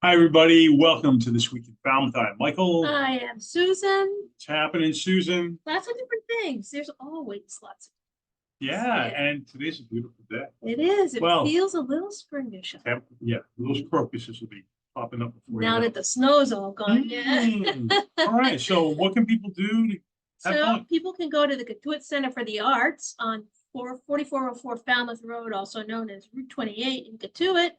Hi, everybody. Welcome to This Week in Falmouth. I'm Michael. I am Susan. What's happening, Susan? Lots of different things. There's always lots of Yeah, Yeah. and today's a beautiful day. It is. It Well, feels a little springish. Yeah, those crocuses will be popping up before you Now know that the snow's all gone. All right, so what can people do to have So fun? people can go to the Katuitt Center for the Arts on 4404 Falmouth Road, also known as Route 28 in Katuitt,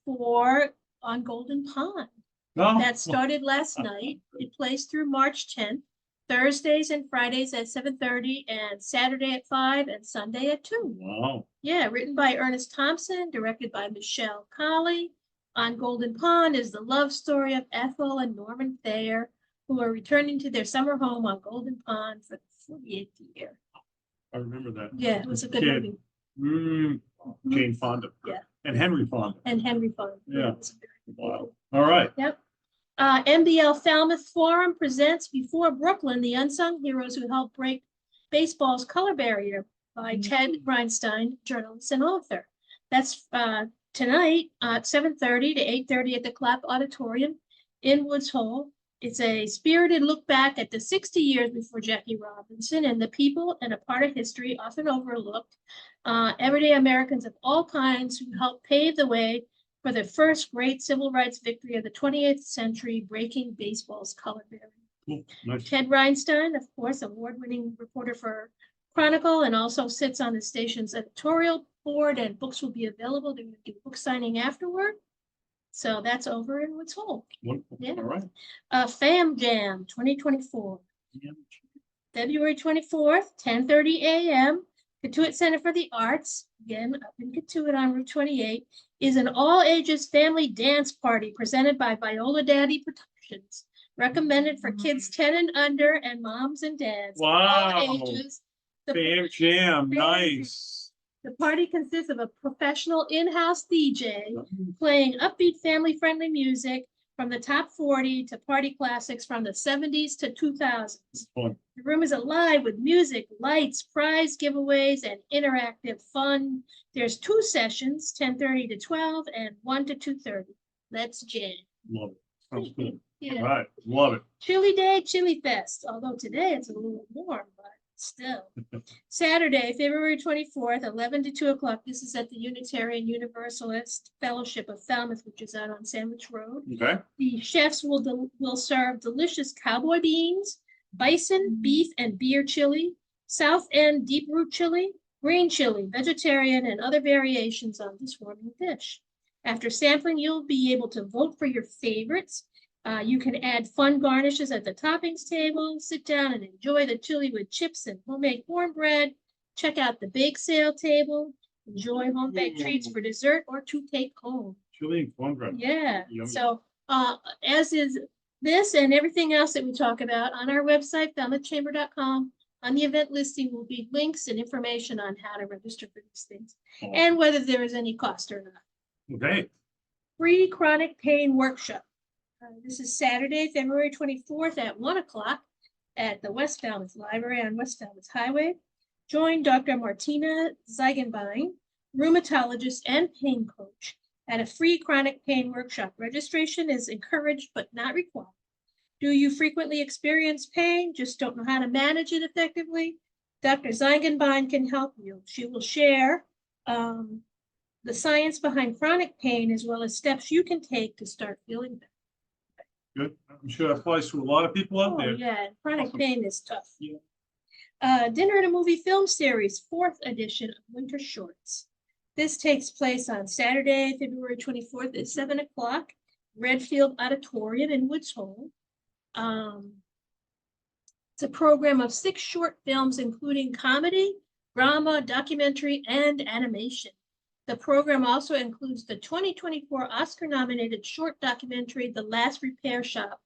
for on Golden Pond. No? That started last night. It plays through March 10th, Thursdays and Fridays at 7:30, and Saturday at 5, and Sunday at 2. Wow. Yeah, written by Ernest Thompson, directed by Michelle Colley. On Golden Pond is the love story of Ethel and Norman Thayer, who are returning to their summer home on Golden Pond for the 48th year. I remember that. Yeah, it was a good Kid. movie. Jane Fonda. Yeah. And Henry Fonda. And Henry Fonda. Yeah. It was a very good Wow. movie. All right. Yep. MBL Falmouth Forum presents Before Brooklyn, the Unsung Heroes Who Helped Break Baseball's Color Barrier by Ted Reinstein, journalist and author. That's tonight at 7:30 to 8:30 at the Clapp Auditorium in Woods Hole. It's a spirited look back at the 60 years before Jackie Robinson and the people and a part of history often overlooked, everyday Americans of all kinds who helped pave the way for the first great civil rights victory of the 20th century, breaking baseball's color barrier. Cool. Nice. Ted Reinstein, of course, award-winning reporter for Chronicle, and also sits on the station's editorial board, and books will be available. They're going to do book signing afterward. So that's over in Woods Hole. Wonderful. Yeah. All right. FAM Jam 2024. February 24th, 10:30 a.m. Katuitt Center for the Arts, again up in Katuitt on Route 28, is an all-ages family dance party presented by Viola Daddy Productions. Recommended for kids 10 and under and moms and dads. Wow. All ages. FAM Jam. Nice. The party consists of a professional in-house DJ playing upbeat family-friendly music from the top 40 to party classics from the 70s to 2000s. Fun. The room is alive with music, lights, prize giveaways, and interactive fun. There's 2 sessions, 10:30 to 12 and 1 to 2:30. Let's jam. Love it. Sounds good. Yeah. All right. Love it. Chili Day, Chili Fest. Although today it's a little warm, but still. Saturday, February 24th, 11 to 2 o'clock. This is at the Unitarian Universalist Fellowship of Falmouth, which is out on Sandwich Road. Okay. The chefs will serve delicious cowboy beans, bison, beef, and beer chili, South End deep root chili, green chili, vegetarian, and other variations on this warming dish. After sampling, you'll be able to vote for your favorites. You can add fun garnishes at the toppings table, sit down and enjoy the chili with chips and homemade cornbread. Check out the bake sale table. Enjoy home baked treats for dessert or to take home. Chili and cornbread. Yeah. Yummy. So as is this and everything else that we talk about on our website, falmouthchamber.com, on the event listing will be links and information on how to register for these things and whether there is any cost or not. Okay. Free chronic pain workshop. This is Saturday, February 24th at 1 o'clock at the West Falmouth Library on West Falmouth Highway. Join Dr. Martina Zeigenbein, rheumatologist and pain coach, at a free chronic pain workshop. Registration is encouraged but not required. Do you frequently experience pain? Just don't know how to manage it effectively? Dr. Zeigenbein can help you. She will share the science behind chronic pain as well as steps you can take to start feeling better. Good. I'm sure that applies to a lot of people out there. Yeah, chronic Awesome. pain is tough. Yeah. Dinner and a Movie Film Series, 4th edition of Winter Shorts. This takes place on Saturday, February 24th at 7 o'clock, Redfield Auditorium in Woods Hole. It's a program of 6 short films, including comedy, drama, documentary, and animation. The program also includes the 2024 Oscar-nominated short documentary, The Last Repair Shop,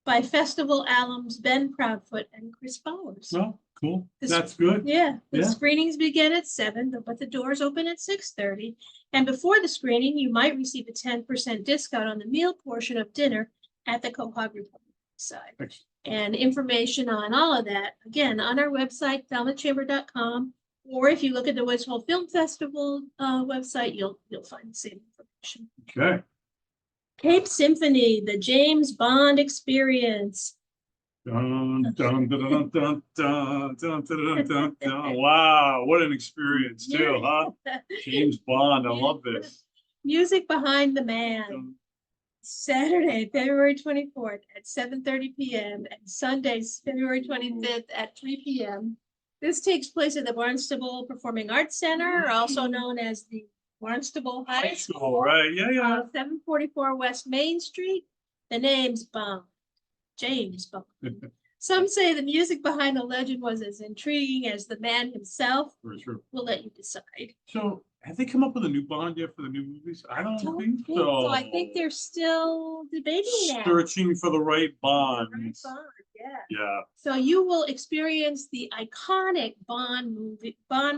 by festival alums Ben Proudfoot and Chris Bowers. Oh, cool. That's good. Yeah, the Yeah. screenings begin at 7, but the doors open at 6:30. And before the screening, you might receive a 10% discount on the meal portion of dinner at the Cohog Republic side. Thanks. And information on all of that, again, on our website, falmouthchamber.com. Or if you look at the Woods Hole Film Festival website, you'll find the same information. Okay. Cape Symphony, the James Bond experience. Dun, dun, dun, dun, dun, dun, dun, dun, dun, dun. Wow, what an experience too, huh? James Bond, I love this. Music behind the man. Saturday, February 24th at 7:30 p.m. and Sunday, February 25th at 3 p.m. This takes place at the Barnstable Performing Arts Center, also known as the Barnstable High School. Right, yeah. 744 West Main Street. The name's Bond, James Bond. Some say the music behind the legend was as intriguing as the man himself. For sure. We'll let you decide. So have they come up with a new Bond yet for the new movies? I don't think so. I think they're still debating that. Searching for the right Bond. Right Bond, yeah. Yeah. So you will experience the iconic Bond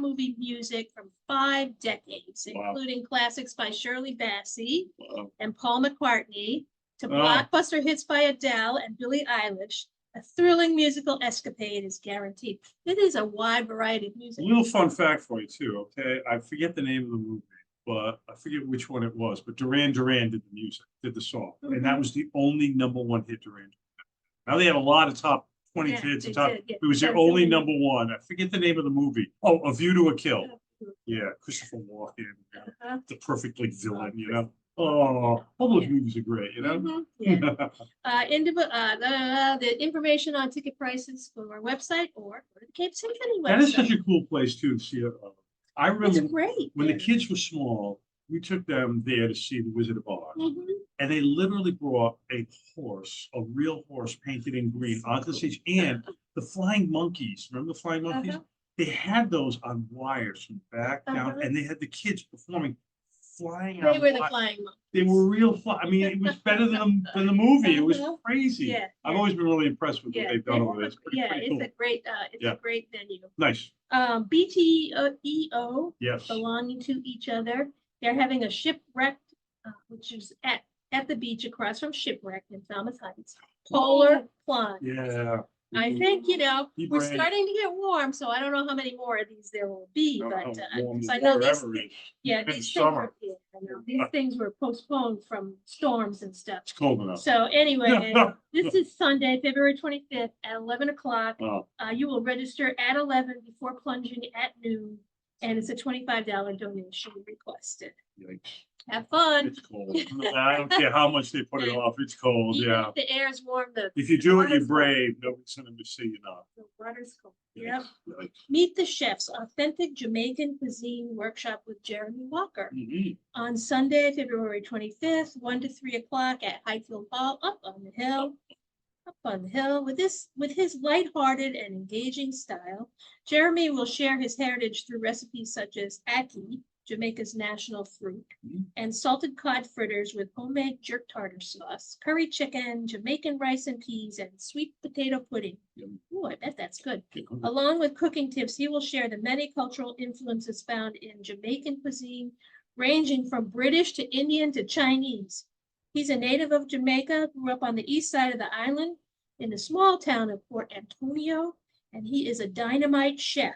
movie music from 5 decades, Wow. including classics by Shirley Bassey Wow. and Paul McCartney, to blockbuster hits by Adele and Billie Eilish. A thrilling musical escapade is guaranteed. It is a wide variety of music. A little fun fact for you too, okay? I forget the name of the movie, but I forget which one it was, but Duran Duran did the music, did the song. And that was the only #1 hit Duran Duran. Now they have a lot of top 20 hits. It was their only #1. I forget the name of the movie. Oh, A View to a Kill. Yeah, Christopher Walken, the perfect like villain, you know? Oh, all those movies are great, you know? The information on ticket prices go to our website or go to the Cape Symphony website. That is such a cool place too to see it. I remember great. When the kids were small, we took them there to see The Wizard of Oz. And they literally brought a horse, a real horse painted in green onto the stage. And the flying monkeys, remember the flying monkeys? They had those on wires from back down, and they had the kids performing, flying out. They were the flying monkeys. They were real I mean, it was better than the movie. It was crazy. I've always been really impressed with what they've done over there. It's pretty cool. A great venue. Nice. BTEO, yes, belonging to each other. They're having a shipwrecked, which is at the beach across from Shipwreck in Falmouth Heights. Polar plunge. Yeah. I think, we're starting to get warm, so I don't know how many more of these there will be, but I know these things were postponed from storms and stuff. It's cold enough. So anyway, this is Sunday, February 25th at 11 o'clock. You will register at 11 before plunging at noon, and it's a $25 donation requested. Yikes. Have fun. It's cold. I don't care how much they put it off. It's cold. Even if the air is warm, if you do it, you're brave. Nobody's going to see you now. The water's cold. Yep. Meet the Chefs, authentic Jamaican cuisine workshop with Jeremy Walker on Sunday, February 25th, 1 to 3 o'clock at Highfield Hall, up on the hill. With his lighthearted and engaging style, Jeremy will share his heritage through recipes such as ackee, Jamaica's national fruit, and salted cod fritters with homemade jerk tartar sauce, curry chicken, Jamaican rice and peas, and sweet potato pudding. Oh, I bet that's good. Along with cooking tips, he will share the many cultural influences found in Jamaican cuisine, ranging from British to Indian to Chinese. He's a native of Jamaica, grew up on the east side of the island in the small town of Port Antonio, and he is a dynamite chef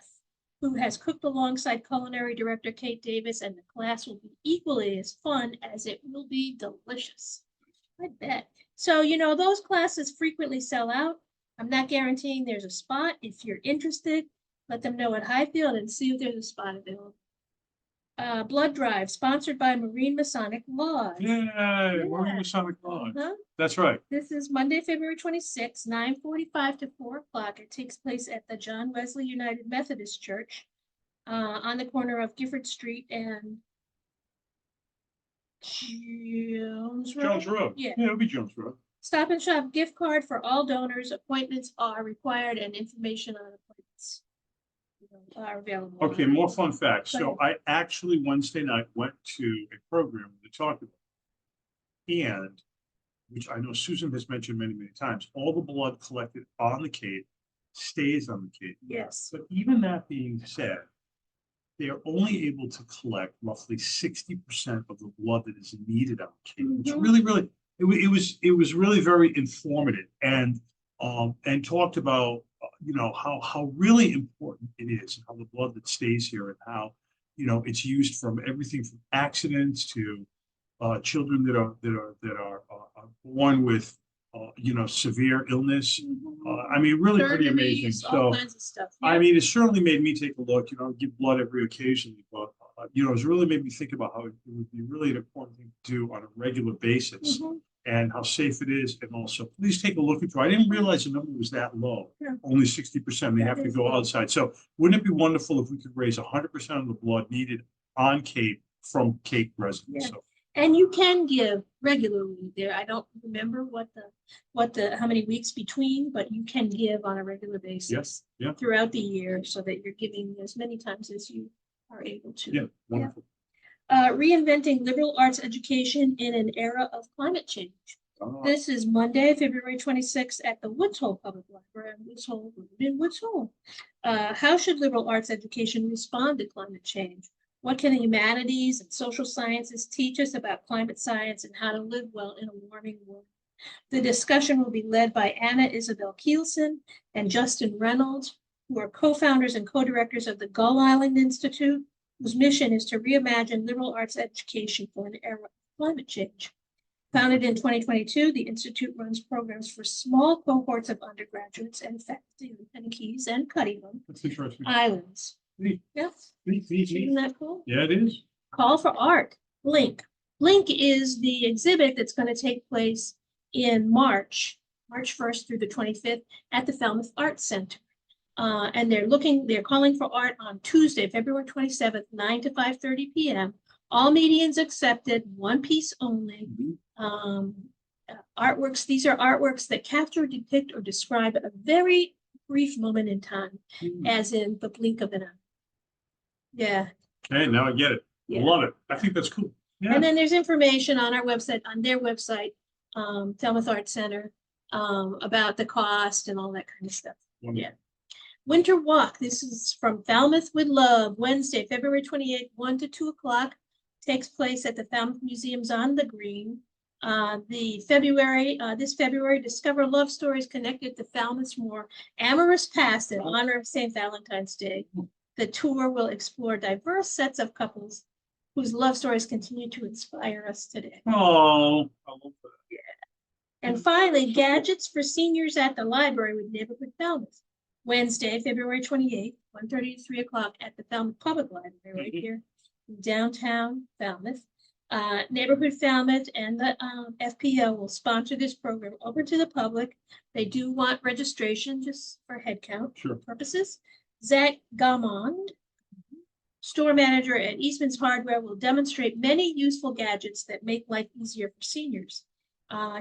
who has cooked alongside culinary director Kate Davis, and the class will be equally as fun as it will be delicious. I bet. So, those classes frequently sell out. I'm not guaranteeing there's a spot. If you're interested, let them know at Highfield and see if there's a spot available. Blood Drive, sponsored by Marine Masonic Lodge. Marine Masonic Lodge. That's right. This is Monday, February 26, 9:45 to 4 o'clock. It takes place at the John Wesley United Methodist Church on the corner of Gifford Street and Jones Road. Jones Road. Yeah, it'll be Jones Road. Stop and Shop gift card for all donors. Appointments are required, and information on appointments are available. Okay, more fun facts. So I actually Wednesday night went to a program to talk about, and which I know Susan has mentioned many, many times, all the blood collected on the Cape stays on the Cape. Yes. But even that being said, they are only able to collect roughly 60% of the blood that is needed on the Cape. Which really, it was really very informative, and talked about how really important it is, and how the blood that stays here, and how it's used from everything from accidents to children that are born with, severe illness. I mean, really pretty amazing. Surgeries, all So, kinds of stuff. I Yeah. mean, it certainly made me take a look, give blood every occasionally, but, it's really made me think about how it would be really an important thing to do on a regular basis Mhm. and how safe it is. And also, please take a look into it. I didn't realize the number was that low. Yeah. Only 60%. They That have to is go low. outside. So wouldn't it be wonderful if we could raise 100% of the blood needed on Cape from Cape residents? Yeah. So, And you can give regularly there. I don't remember how many weeks between, but you can give on a regular basis. Yeah. Throughout the year so that you're giving as many times as you are able to. yeah, wonderful. Reinventing liberal arts education in an era of climate change. This is Monday, February 26th at the Woods Hole Public Library in Woods Hole. How should liberal arts education respond to climate change? What can the humanities and social sciences teach us about climate science and how to live well in a warming world? The discussion will be led by Anna Isabel Kielsen and Justin Reynolds, who are co-founders and co-directors of the Gull Island Institute, whose mission is to reimagine liberal arts education for an era of climate change. Founded in 2022, the Institute runs programs for small cohorts of undergraduates and faculty in Penn Keys and Cuttyland That's interesting. Islands. Neat. Yes, Neat. isn't that cool? Yeah, it is. Call for art. Blink. Blink is the exhibit that's going to take place in March 1st through the 25th at the Falmouth Arts Center. And they're calling for art on Tuesday, February 27th, 9 to 5:30 p.m. All medians accepted, one piece only. Artworks, these are artworks that capture, depict, or describe a very brief moment in time, as in the blink of an eye. Yeah. Okay, now I get it. Yeah. Love it. I think that's cool. Yeah. And then there's information on our website, on their website, Falmouth Arts Center, about the cost and all that kind of stuff. Wonderful. Yeah. Winter Walk. This is from Falmouth with Love, Wednesday, February 28th, 1 to 2 o'clock. Takes place at the Falmouth Museums on the Green. This February, discover love stories connected to Falmouth's more amorous past in honor of St. Valentine's Day. The tour will explore diverse sets of couples whose love stories continue to inspire us today. Oh, I love that. And finally, gadgets for seniors at the library with Neighborhood Falmouth. Wednesday, February 28th, 1:30 to 3 o'clock at the Falmouth Public Library right here in downtown Falmouth. Neighborhood Falmouth and the FPL will sponsor this program open to the public. They do want registration just for head count purposes. Zach Gamond, store manager at Eastman's Hardware, will demonstrate many useful gadgets that make life easier for seniors.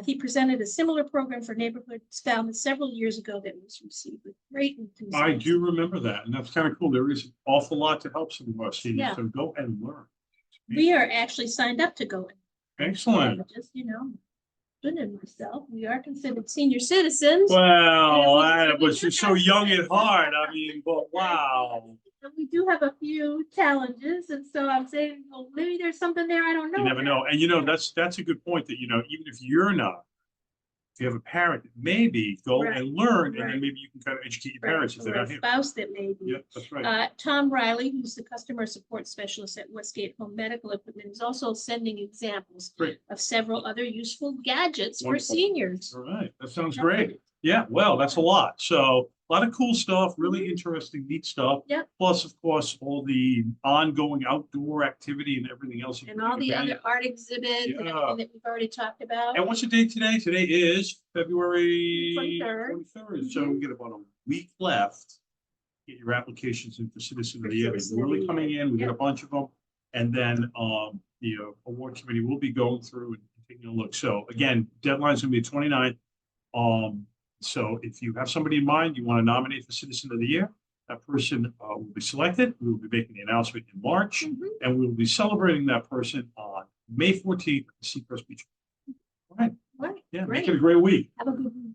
He presented a similar program for Neighborhood Falmouth several years ago that was received with great enthusiasm. I do remember that, and that's kind of cool. There is an awful lot to help some of our seniors, Yeah. so go and learn. We are actually signed up to go in. Excellent. Just, and myself, we are considered senior citizens. Well, but you're so young at heart. I mean, but wow. And we do have a few challenges, and so I'm saying, well, maybe there's something there I don't know. You never know. And that's a good point that, even if you're not, if you have a parent, maybe go and learn, and then maybe you can kind of educate your parents if they're not here. Spouse that may be. Yeah, that's right. Tom Riley, who's the customer support specialist at Westgate Home Medical Equipment, is also sending examples of several other useful gadgets for seniors. All right, that sounds great. Yeah, well, that's a lot. So a lot of cool stuff, really interesting, neat stuff. Yeah. Plus, of course, all the ongoing outdoor activity and everything else. And all the other art exhibits and everything that we've already talked about. And what's the date today? Today is February 23rd. So we get about a week left. Get your applications in for Citizen of the Year. They're really coming in. We get a bunch of them. And then the award committee will be going through and taking a look. So again, deadline's gonna be the 29th. So if you have somebody in mind, you want to nominate for Citizen of the Year, that person will be selected. We will be making the announcement in March, and we will be celebrating that person on May 14th at Seacrest Beach. All right. Right. Yeah, Great. make it a great week. Have a good week.